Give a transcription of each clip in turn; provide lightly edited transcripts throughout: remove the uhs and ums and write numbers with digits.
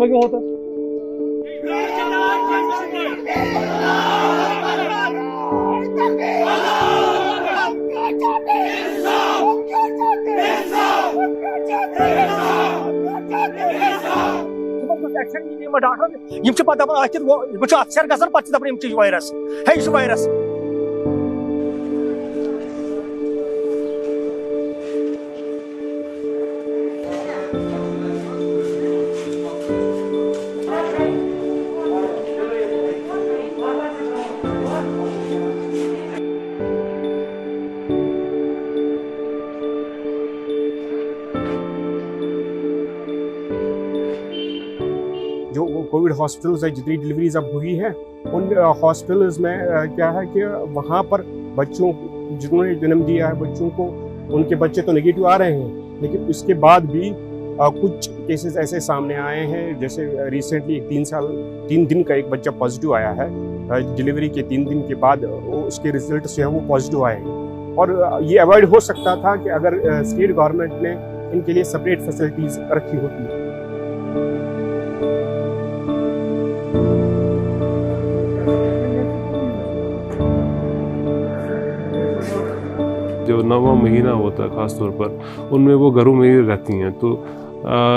क्या होता अक्सर गसान पे वायरस है यह वायरस जो कोविड हॉस्पिटल्स है, जितनी डिलीवरीज अब हुई है उन हॉस्पिटल्स में क्या है कि वहाँ पर बच्चों जिन्होंने जन्म दिया है बच्चों को, उनके बच्चे तो नेगेटिव आ रहे हैं, लेकिन उसके बाद भी कुछ केसेस ऐसे सामने आए हैं। जैसे रिसेंटली 3 दिन का एक बच्चा पॉजिटिव आया है, डिलीवरी के 3 दिन के बाद उसके रिजल्ट से वो पॉजिटिव आए हैं। और ये अवॉइड हो सकता था कि अगर स्टेट गवर्नमेंट ने इनके लिए सेपरेट फैसिलिटीज रखी होती। जो 9वां महीना होता है ख़ास तौर पर, उनमें वो घरों में ही रहती हैं, तो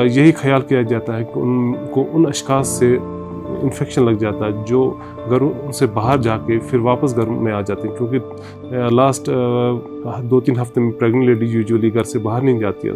यही ख्याल किया जाता है कि उनको उन अशख़ास से इन्फेक्शन लग जाता है जो घरों से बाहर जाके फिर वापस घर में आ जाते हैं, क्योंकि लास्ट 2-3 हफ्ते में प्रेग्नेंट लेडी यूजुअली घर से बाहर नहीं जाती है।